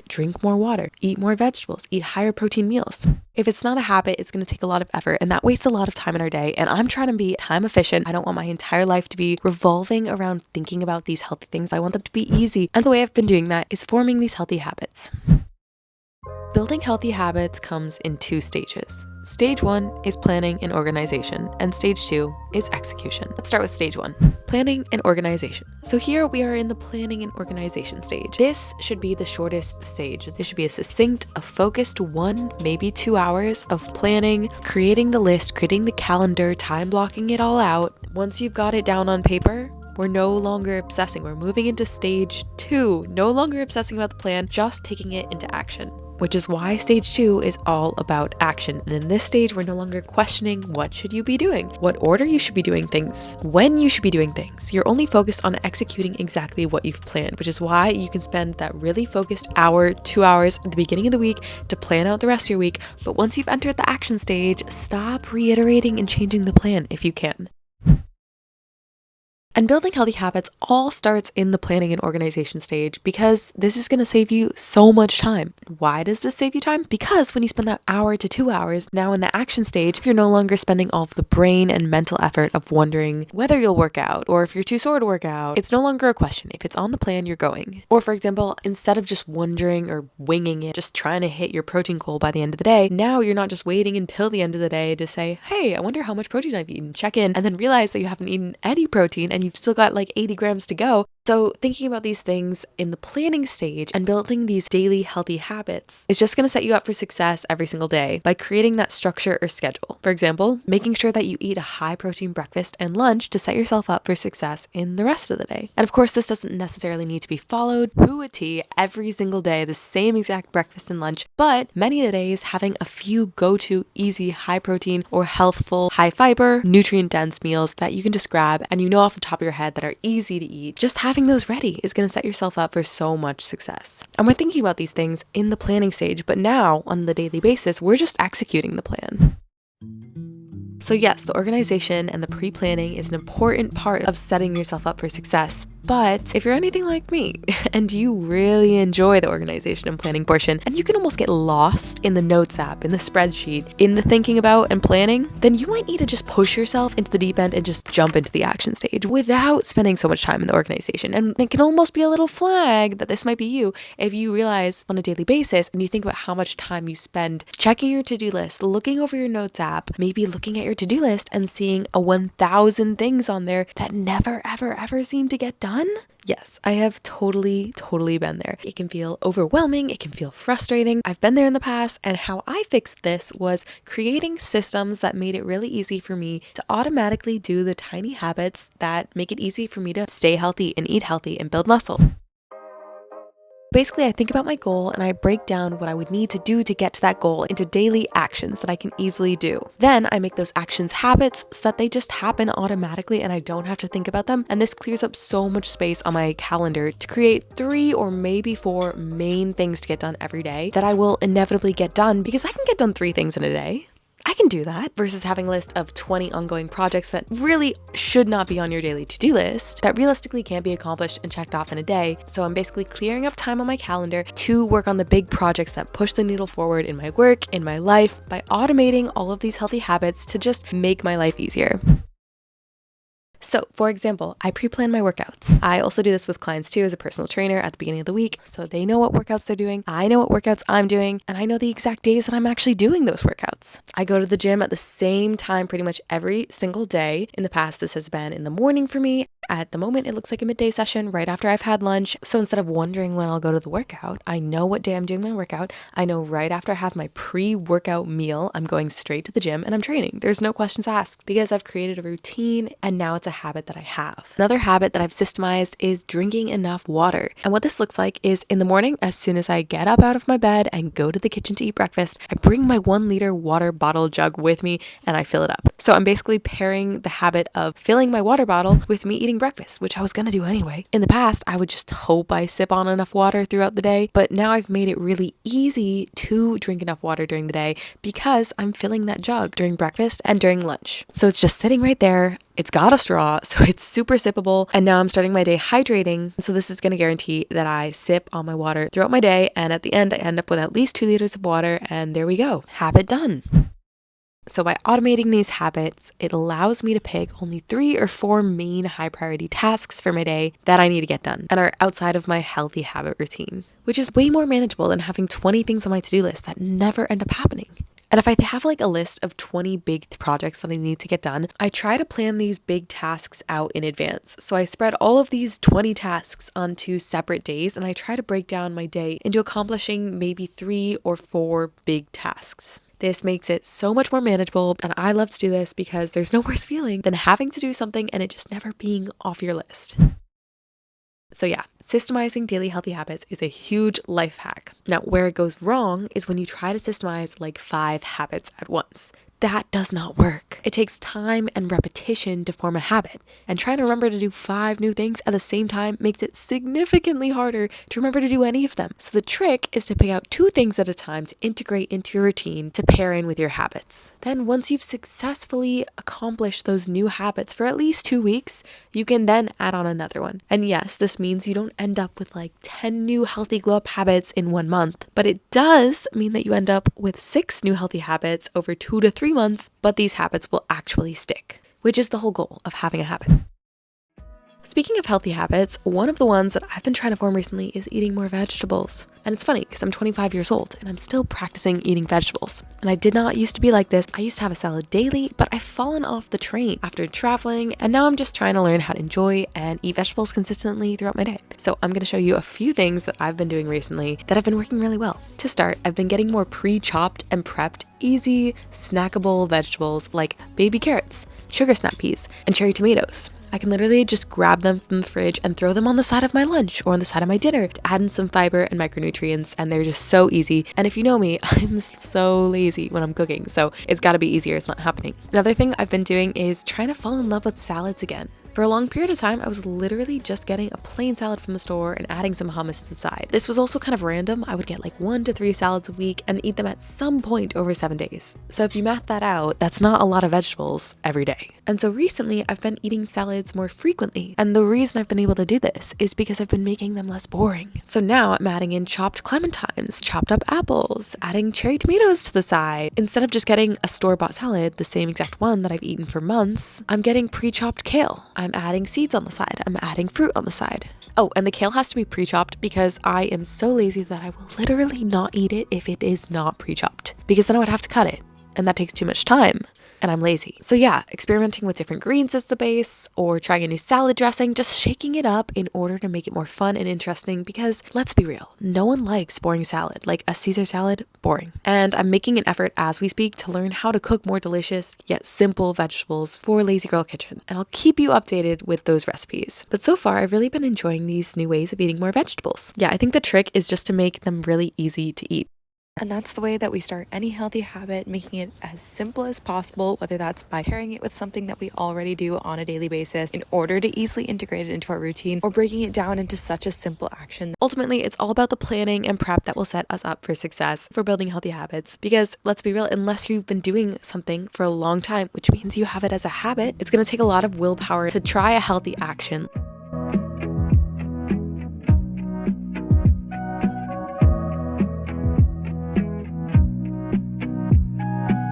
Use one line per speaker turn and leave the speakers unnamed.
drink more water, eat more vegetables, eat higher protein meals. If it's not a habit, it's going to take a lot of effort, and that wastes a lot of time in our day. And I'm trying to be time efficient. I don't want my entire life to be revolving around thinking about these healthy things. I want them to be easy. And the way I've been doing that is forming these healthy habits. Building healthy habits comes in 2 stages. Stage 1 is planning and organization, and stage 2 is execution. Let's start with stage 1, planning and organization. So here we are in the planning and organization stage. This should be the shortest stage. This should be a succinct, a focused 1, maybe 2 hours of planning, creating the list, creating the calendar, time blocking it all out. Once you've got it down on paper, we're no longer obsessing. We're moving into stage 2, no longer obsessing about the plan, just taking it into action. Which is why stage 2 is all about action. And in this stage, we're no longer questioning what should you be doing, what order you should be doing things, when you should be doing things. You're only focused on executing exactly what you've planned, which is why you can spend that really focused hour, 2 hours at the beginning of the week to plan out the rest of your week. But once you've entered the action stage, stop reiterating and changing the plan if you can. And building healthy habits all starts in the planning and organization stage because this is going to save you so much time. Why does this save you time? Because when you spend that hour to 2 hours now in the action stage, you're no longer spending all of the brain and mental effort of wondering whether you'll work out or if you're too sore to work out. It's no longer a question. If it's on the plan, you're going. Or for example, instead of just wondering or winging it, just trying to hit your protein goal by the end of the day, now you're not just waiting until the end of the day to say, hey, I wonder how much protein I've eaten, check in, and then realize that you haven't eaten any protein and you've still got like 80 grams to go. So thinking about these things in the planning stage and building these daily healthy habits is just going to set you up for success every single day by creating that structure or schedule. For example, making sure that you eat a high protein breakfast and lunch to set yourself up for success in the rest of the day. And of course, this doesn't necessarily need to be followed to a T every single day, the same exact breakfast and lunch, but many of the days having a few go-to easy high protein or healthful, high fiber, nutrient dense meals that you can just grab and you know off the top of your head that are easy to eat. Just having those ready is going to set yourself up for so much success. And we're thinking about these things in the planning stage, but now on the daily basis, we're just executing the plan. So yes, the organization and the pre-planning is an important part of setting yourself up for success. But if you're anything like me and you really enjoy the organization and planning portion, and you can almost get lost in the notes app, in the spreadsheet, in the thinking about and planning, then you might need to just push yourself into the deep end and just jump into the action stage without spending so much time in the organization. And it can almost be a little flag that this might be you if you realize on a daily basis and you think about how much time you spend checking your to-do list, looking over your notes app, maybe looking at your to-do list and seeing a 1,000 things on there that never, ever seem to get done. Yes, I have totally been there. It can feel overwhelming. It can feel frustrating. I've been there in the past, and how I fixed this was creating systems that made it really easy for me to automatically do the tiny habits that make it easy for me to stay healthy and eat healthy and build muscle. Basically, I think about my goal and I break down what I would need to do to get to that goal into daily actions that I can easily do. Then I make those actions habits so that they just happen automatically and I don't have to think about them. And this clears up so much space on my calendar to create 3 or maybe 4 main things to get done every day that I will inevitably get done because I can get done 3 things in a day. I can do that versus having a list of 20 ongoing projects that really should not be on your daily to-do list that realistically can't be accomplished and checked off in a day. So I'm basically clearing up time on my calendar to work on the big projects that push the needle forward in my work, in my life, by automating all of these healthy habits to just make my life easier. So, for example, I pre-plan my workouts. I also do this with clients too as a personal trainer at the beginning of the week, so they know what workouts they're doing, I know what workouts I'm doing, and I know the exact days that I'm actually doing those workouts. I go to the gym at the same time pretty much every single day. In the past, this has been in the morning for me. At the moment, it looks like a midday session right after I've had lunch. So instead of wondering when I'll go to the workout, I know what day I'm doing my workout. I know right after I have my pre-workout meal, I'm going straight to the gym and I'm training. There's no questions asked because I've created a routine and now it's a habit that I have. Another habit that I've systemized is drinking enough water. And what this looks like is in the morning, as soon as I get up out of my bed and go to the kitchen to eat breakfast, I bring my 1 liter water bottle jug with me and I fill it up. So I'm basically pairing the habit of filling my water bottle with me eating breakfast, which I was gonna do anyway. In the past, I would just hope I sip on enough water throughout the day, but now I've made it really easy to drink enough water during the day because I'm filling that jug during breakfast and during lunch. So it's just sitting right there. It's got a straw, so it's super sippable. And now I'm starting my day hydrating. So this is gonna guarantee that I sip on my water throughout my day. And at the end, I end up with at least 2 liters of water. And there we go. Habit done. So by automating these habits, it allows me to pick only 3 or 4 main high priority tasks for my day that I need to get done and are outside of my healthy habit routine, which is way more manageable than having 20 things on my to-do list that never end up happening. And if I have like a list of 20 big projects that I need to get done, I try to plan these big tasks out in advance. So I spread all of these 20 tasks onto separate days, and I try to break down my day into accomplishing maybe 3 or 4 big tasks. This makes it so much more manageable, and I love to do this because there's no worse feeling than having to do something and it just never being off your list. So yeah, systemizing daily healthy habits is a huge life hack. Now, where it goes wrong is when you try to systemize like 5 habits at once. That does not work. It takes time and repetition to form a habit, and trying to remember to do 5 new things at the same time makes it significantly harder to remember to do any of them. So the trick is to pick out 2 things at a time to integrate into your routine to pair in with your habits. Then once you've successfully accomplished those new habits for at least 2 weeks, you can then add on another one. And yes, this means you don't end up with like 10 new healthy glow up habits in 1 month, but it does mean that you end up with 6 new healthy habits over 2 to 3 months, but these habits will actually stick, which is the whole goal of having a habit. Speaking of healthy habits, one of the ones that I've been trying to form recently is eating more vegetables. And it's funny because I'm 25 years old and I'm still practicing eating vegetables. And I did not used to be like this. I used to have a salad daily, but I've fallen off the train after traveling, and now I'm just trying to learn how to enjoy and eat vegetables consistently throughout my day. So I'm going to show you a few things that I've been doing recently that have been working really well. To start, I've been getting more pre-chopped and prepped easy, snackable vegetables like baby carrots, sugar snap peas, and cherry tomatoes. I can literally just grab them from the fridge and throw them on the side of my lunch or on the side of my dinner to add in some fiber and micronutrients, and they're just so easy. And if you know me, I'm so lazy when I'm cooking, so it's gotta be easier. It's not happening. Another thing I've been doing is trying to fall in love with salads again. For a long period of time, I was literally just getting a plain salad from the store and adding some hummus to the side. This was also kind of random. I would get like 1 to 3 salads a week and eat them at some point over 7 days. So if you math that out, that's not a lot of vegetables every day. And so recently, I've been eating salads more frequently. And the reason I've been able to do this is because I've been making them less boring. So now I'm adding in chopped clementines, chopped up apples, adding cherry tomatoes to the side. Instead of just getting a store-bought salad, the same exact one that I've eaten for months, I'm getting pre-chopped kale. I'm adding seeds on the side. I'm adding fruit on the side. Oh, and the kale has to be pre-chopped because I am so lazy that I will literally not eat it if it is not pre-chopped, because then I would have to cut it, and that takes too much time. And I'm lazy. So yeah, experimenting with different greens as the base, or trying a new salad dressing, just shaking it up in order to make it more fun and interesting, because let's be real, no one likes boring salad, like a Caesar salad, boring. And I'm making an effort as we speak to learn how to cook more delicious yet simple vegetables for Lazy Girl Kitchen, and I'll keep you updated with those recipes. But so far, I've really been enjoying these new ways of eating more vegetables. Yeah, I think the trick is just to make them really easy to eat. And that's the way that we start any healthy habit, making it as simple as possible, whether that's by pairing it with something that we already do on a daily basis in order to easily integrate it into our routine, or breaking it down into such a simple action. Ultimately, it's all about the planning and prep that will set us up for success for building healthy habits. Because let's be real, unless you've been doing something for a long time, which means you have it as a habit, it's going to take a lot of willpower to try a healthy action.